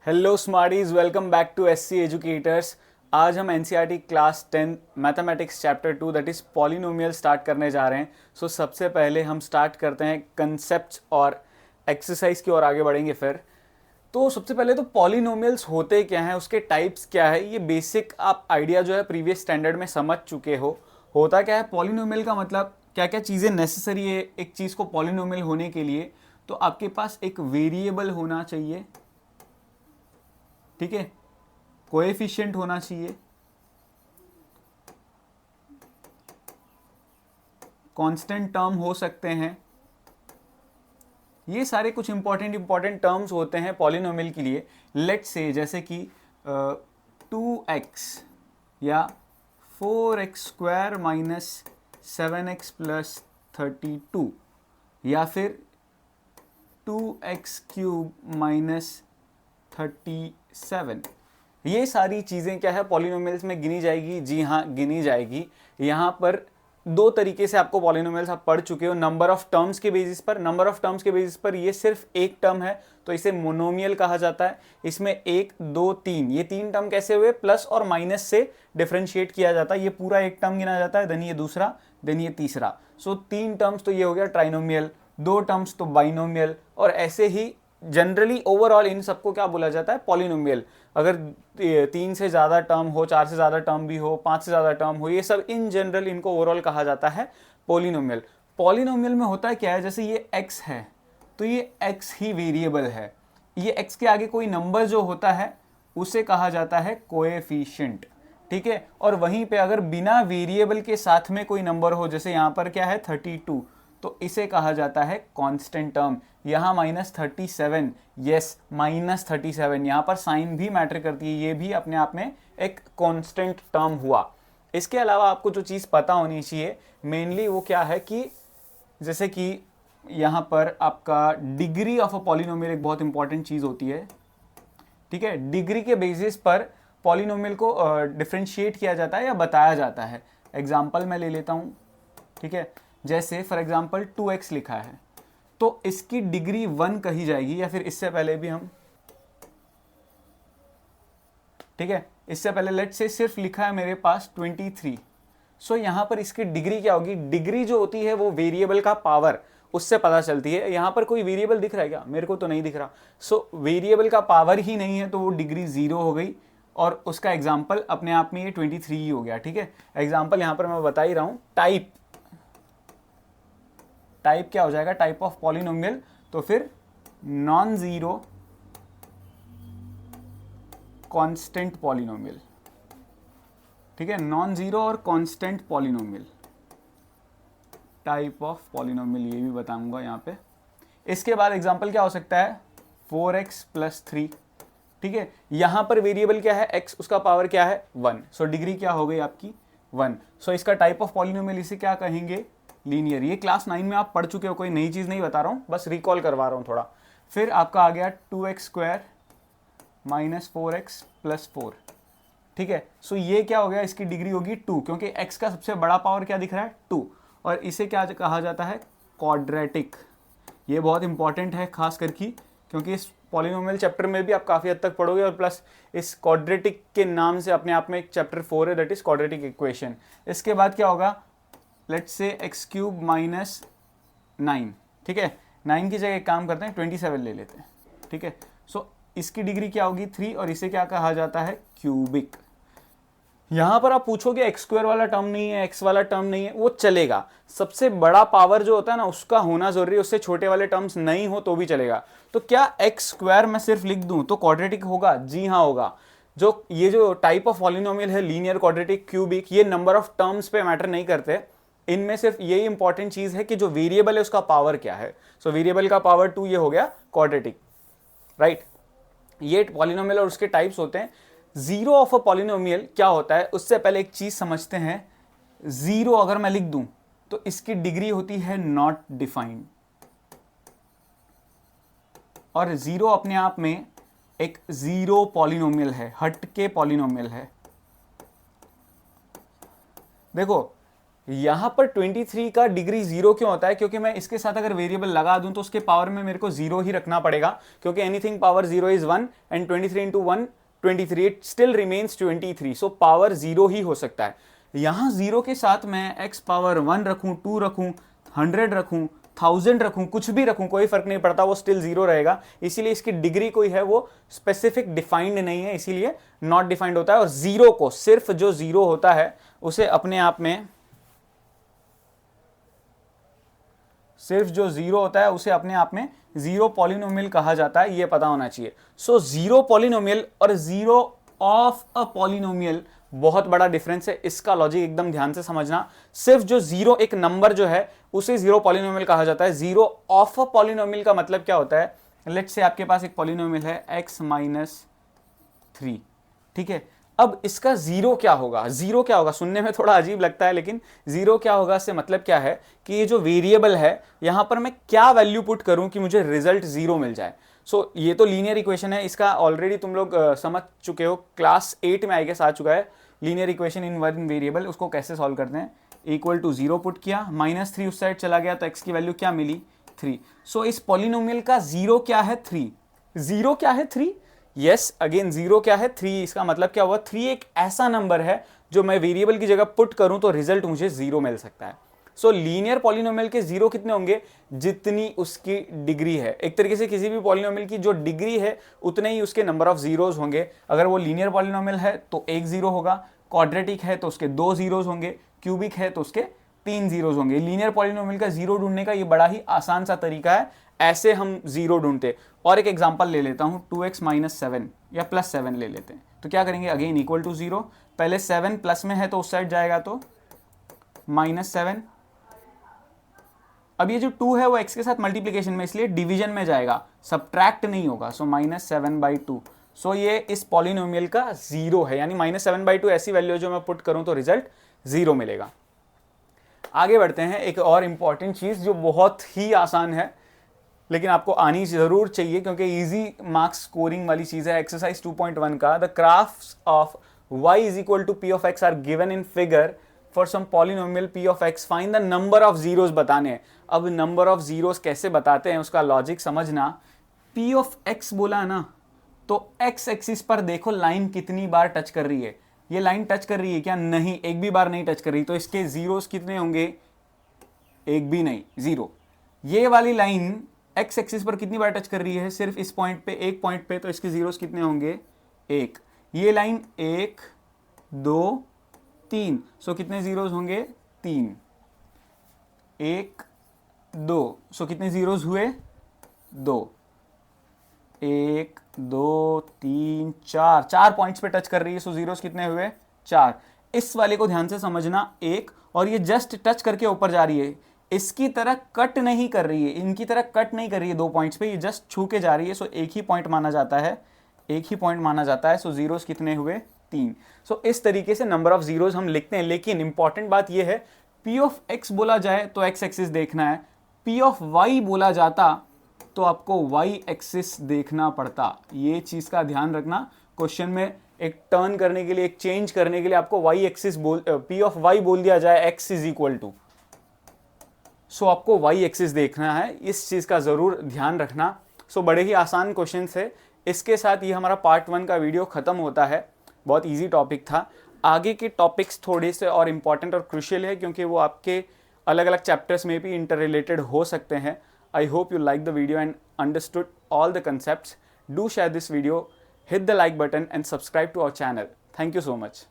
Hello smarties, welcome back to SC educators. आज हम NCERT class 10 mathematics chapter 2 that is polynomial start करने जा रहे हैं। सो सबसे पहले हम स्टार्ट करते हैं कंसेप्ट और एक्सरसाइज की ओर आगे बढ़ेंगे। फिर तो सबसे पहले तो पॉलिनोमियल्स होते क्या हैं, उसके टाइप्स क्या है, ये बेसिक आप आइडिया जो है प्रीवियस स्टैंडर्ड में समझ चुके हो। होता क्या है पॉलिनोमियल का मतलब, क्या क्या चीज़ें नेसेसरी है एक चीज़ को पॉलिनोमियल होने के लिए। तो आपके पास एक वेरिएबल होना चाहिए, ठीक है, कोएफिशिएंट होना चाहिए, कांस्टेंट टर्म हो सकते हैं। ये सारे कुछ इंपॉर्टेंट टर्म्स होते हैं पॉलिनोमियल के लिए। लेट्स से जैसे कि 2x या 4x² माइनस 7x प्लस 32 या फिर 2x³ माइनस 37। ये सारी चीज़ें क्या है पॉलिनोमियल्स में गिनी जाएगी। जी हाँ, गिनी जाएगी। यहाँ पर दो तरीके से आपको पॉलिनोमियल्स आप पढ़ चुके हो, नंबर ऑफ टर्म्स के बेसिस पर। नंबर ऑफ टर्म्स के बेसिस पर ये सिर्फ एक टर्म है तो इसे मोनोमियल कहा जाता है। इसमें 1 2 3 ये तीन टर्म कैसे हुए, प्लस और माइनस से डिफ्रेंशिएट किया जाता है। ये पूरा एक टर्म गिना जाता है, देन ये दूसरा, देन ये तीसरा। सो तीन टर्म्स तो ये हो गया ट्राइनोमियल, दो टर्म्स तो बाइनोमियल, और ऐसे ही जनरली ओवरऑल इन सबको क्या बोला जाता है, पॉलिनोमियल। अगर 3 से ज़्यादा टर्म हो, 4 से ज़्यादा टर्म भी हो, 5 से ज़्यादा टर्म हो, ये सब इन जनरल इनको ओवरऑल कहा जाता है पॉलिनोमियल। पॉलिनोमियल में होता है क्या है, जैसे ये x है तो ये x ही वेरिएबल है। ये x के आगे कोई नंबर जो होता है उसे कहा जाता है कोएफिशिएंट, ठीक है। और वहीं पे अगर बिना वेरिएबल के साथ में कोई नंबर हो, जैसे यहाँ पर क्या है 32, तो इसे कहा जाता है कांस्टेंट टर्म। यहाँ -37, यस -37, यहाँ पर साइन भी मैटर करती है, ये भी अपने आप में एक कांस्टेंट टर्म हुआ। इसके अलावा आपको जो चीज़ पता होनी चाहिए मेनली वो क्या है कि जैसे कि यहाँ पर आपका डिग्री ऑफ अ पॉलिनोमियल एक बहुत इंपॉर्टेंट चीज़ होती है, ठीक है। डिग्री के बेसिस पर पॉलिनोमियल को डिफ्रेंशिएट किया जाता है या बताया जाता है। एग्जाम्पल मैं ले लेता हूँ, ठीक है। जैसे फॉर एग्जाम्पल 2x लिखा है तो इसकी डिग्री 1 कही जाएगी, या फिर इससे पहले भी हम, ठीक है, इससे पहले लेट्स से सिर्फ लिखा है मेरे पास 23। सो यहाँ पर इसकी डिग्री क्या होगी, डिग्री जो होती है वो वेरिएबल का पावर, उससे पता चलती है। यहाँ पर कोई वेरिएबल दिख रहा है क्या, मेरे को तो नहीं दिख रहा। सो वेरिएबल का पावर ही नहीं है तो वो डिग्री 0 हो गई, और उसका एग्जाम्पल अपने आप में ये 23 ही हो गया, ठीक है। एग्जाम्पल यहाँ पर मैं बता ही रहा हूँ। टाइप क्या हो जाएगा, टाइप ऑफ पॉलिनोमियल, तो फिर नॉन जीरो कांस्टेंट पॉलिनोमियल, ठीक है। नॉन जीरो और constant polynomial, type of polynomial, ये भी बताऊंगा यहाँ पे। इसके बाद एग्जांपल क्या हो सकता है, 4x प्लस 3, ठीक है। यहाँ पर वेरिएबल क्या है x, उसका पावर क्या है 1, सो डिग्री क्या हो गई आपकी 1। सो इसका टाइप ऑफ पॉलिनोमियल इसे क्या कहेंगे, लीनियर। ये क्लास 9 में आप पढ़ चुके हो, कोई नई चीज़ नहीं बता रहा हूँ, बस रिकॉल करवा रहा हूँ थोड़ा। फिर आपका आ गया 2x² माइनस 4x प्लस 4, ठीक है। सो ये क्या हो गया, इसकी डिग्री होगी 2, क्योंकि x का सबसे बड़ा पावर क्या दिख रहा है 2, और इसे क्या कहा जाता है, क्वाड्रेटिक। ये बहुत इंपॉर्टेंट है खास करके, क्योंकि इस पॉलिनोमियल चैप्टर में भी आप काफ़ी हद तक पढ़ोगे, और प्लस इस क्वाड्रेटिक के नाम से अपने आप में एक चैप्टर 4 है, दैट इज क्वाड्रेटिक इक्वेशन। इसके बाद क्या होगा, लेट्स से x³ माइनस 9, ठीक है। 9 की जगह एक काम करते हैं 27 ले लेते हैं, ठीक है। सो इसकी डिग्री क्या होगी 3, और इसे क्या कहा जाता है, क्यूबिक। यहां पर आप पूछोगे x² वाला टर्म नहीं है, x वाला टर्म नहीं है, वो चलेगा। सबसे बड़ा पावर जो होता है ना उसका होना जरूरी है, उससे छोटे वाले टर्म्स नहीं हो तो भी चलेगा। तो क्या x² मैं सिर्फ लिख दूं तो क्वाड्रेटिक होगा, जी हाँ होगा। ये जो टाइप ऑफ पॉलिनोमियल है, लीनियर, क्वाड्रेटिक, क्यूबिक, ये नंबर ऑफ टर्म्स पे मैटर नहीं करते। इनमें सिर्फ यही इंपॉर्टेंट चीज है कि जो वेरिएबल है उसका पावर क्या है। सो वेरिएबल का पावर 2, ये हो गया क्वाड्रेटिक, राइट। ये पॉलिनोमियल और उसके टाइप्स होते हैं। जीरो ऑफ अ पॉलिनोमियल क्या होता है, उससे पहले एक चीज समझते हैं। जीरो अगर मैं लिख दूं तो इसकी डिग्री होती है नॉट डिफाइंड, और जीरो अपने आप में एक जीरो पॉलिनोमियल है, हटके पॉलिनोमियल है। देखो यहाँ पर 23 का डिग्री 0 क्यों होता है? क्योंकि मैं इसके साथ अगर वेरिएबल लगा दूं तो उसके पावर में मेरे को 0 ही रखना पड़ेगा, क्योंकि anything power 0 is 1 and 23 into 1 23, it still remains 23, so power 0 ही हो सकता है। यहाँ 0 के साथ मैं x पावर 1 रखूँ, 2 रखूँ, 100 रखूँ, 1000 रखूँ, कुछ भी रखूँ, कोई फर्क नहीं पड़ता, वो स्टिल 0 रहेगा। इसीलिए इसकी डिग्री कोई है वो स्पेसिफिक डिफाइंड नहीं है, इसीलिए नॉट डिफाइंड होता है। और 0 को सिर्फ जो 0 होता है उसे अपने आप में, सिर्फ जो 0 होता है उसे अपने आप में 0 पॉलिनोमियल कहा जाता है, ये पता होना चाहिए। सो 0 पॉलिनोमियल और 0 ऑफ अ पॉलिनोमियल बहुत बड़ा डिफरेंस है, इसका लॉजिक एकदम ध्यान से समझना। सिर्फ जो 0 एक नंबर जो है उसे 0 पॉलिनोमियल कहा जाता है। 0 ऑफ अ पॉलिनोमियल का मतलब क्या होता है? लेट्स से आपके पास एक पॉलिनोमियल है x माइनस 3, ठीक है। अब इसका 0 क्या होगा? 0 क्या होगा? सुनने में थोड़ा अजीब लगता है, लेकिन 0 क्या होगा से मतलब क्या है कि ये जो वेरिएबल है यहां पर मैं क्या वैल्यू पुट करूं कि मुझे रिजल्ट 0 मिल जाए। सो ये तो लीनियर इक्वेशन है, इसका ऑलरेडी तुम लोग समझ चुके हो, क्लास 8 में आई गेस आ चुका है linear equation in one variable. उसको कैसे सॉल्व करते हैं? इक्वल टू 0 पुट किया, -3 उस साइड चला गया तो x की वैल्यू क्या मिली? 3। सो इस पॉलिनोमियल का 0 क्या है? 3। 0 क्या है? 3। यस, अगेन 0 क्या है? 3। इसका मतलब क्या हुआ? 3 एक ऐसा नंबर है जो मैं वेरिएबल की जगह पुट करूं तो रिजल्ट मुझे 0 मिल सकता है। सो लीनियर पॉलिनोमियल के 0 कितने होंगे? जितनी उसकी डिग्री है। एक तरीके से किसी भी पॉलिनोमियल की जो डिग्री है उतने ही उसके नंबर ऑफ जीरोज होंगे। अगर वो लीनियर पॉलिनोमियल है तो 1 0 होगा, क्वाड्रेटिक है तो उसके 2 जीरोज होंगे, क्यूबिक है तो उसके 3 जीरोज होंगे। लीनियर पॉलिनोमियल का 0 ढूंढने का ये बड़ा ही आसान सा तरीका है, ऐसे हम 0 ढूंढते। और एक एग्जांपल ले लेता हूं, 2x माइनस 7 या प्लस 7 ले लेते हैं। तो क्या करेंगे? अगेन इक्वल टू 0, पहले 7 प्लस में है तो उस साइड जाएगा तो -7। अब ये जो 2 है वो x के साथ मल्टीप्लीकेशन में, इसलिए डिवीजन में जाएगा, सब्ट्रैक्ट नहीं होगा। सो -7/2। सो ये इस पॉलिनोमियल का 0 है, यानी -7/2 ऐसी वैल्यू जो मैं पुट करूं तो रिजल्ट 0 मिलेगा। आगे बढ़ते हैं। एक और इंपॉर्टेंट चीज जो बहुत ही आसान है लेकिन आपको आनी जरूर चाहिए क्योंकि इजी मार्क्स स्कोरिंग वाली चीज है, एक्सरसाइज 2.1 का। The graphs of y is equal to p of x are given in figure for some polynomial p of x, find the number of zeros बताने हैं। अब नंबर ऑफ जीरोस कैसे बताते हैं उसका लॉजिक समझना। p ऑफ x बोला ना तो x एक्सिस पर देखो लाइन कितनी बार टच कर रही है। ये लाइन टच कर रही है क्या? नहीं, एक भी बार नहीं टच कर रही, तो इसके जीरोस कितने होंगे? एक भी नहीं, 0। ये वाली लाइन x एक्सिस पर कितनी बार टच कर रही है? सिर्फ इस पॉइंट पे, एक पॉइंट पे, तो इसके जीरोस कितने होंगे? 1। ये लाइन 1 2 3, सो कितने जीरोस होंगे? 3। 1 2, सो कितने जीरोस हुए? 2। 1 2 3 4, 4 पॉइंट्स पे टच कर रही है, सो जीरोस कितने हुए? 4। इस वाले को ध्यान से समझना, 1, और ये जस्ट टच करके ऊपर जा रही है, इसकी तरह कट नहीं कर रही है, इनकी तरह कट नहीं कर रही है 2 पॉइंट्स पे, ये जस्ट छू के जा रही है, सो एक ही पॉइंट माना जाता है, एक ही पॉइंट माना जाता है। सो जीरोस कितने हुए? 3। सो इस तरीके से नंबर ऑफ जीरोस हम लिखते हैं। लेकिन इंपॉर्टेंट बात यह है, p ऑफ x बोला जाए तो x एक्सिस देखना है, p ऑफ y बोला जाता तो आपको y एक्सिस देखना पड़ता। ये चीज का ध्यान रखना। क्वेश्चन में एक टर्न करने के लिए, एक चेंज करने के लिए आपको y axis p of y बोल दिया जाए x इज इक्वल टू, सो आपको y एक्सिस देखना है, इस चीज का जरूर ध्यान रखना। सो बड़े ही आसान क्वेश्चन है। इसके साथ ये हमारा पार्ट 1 का वीडियो खत्म होता है। बहुत इजी टॉपिक था। आगे के टॉपिक्स थोड़े से और इम्पॉर्टेंट और क्रूशियल है क्योंकि वो आपके अलग अलग चैप्टर्स में भी इंटर रिलेटेड हो सकते हैं। I hope you like the video and understood all the concepts. Do share this video, hit the like button and subscribe to our channel. Thank you so much.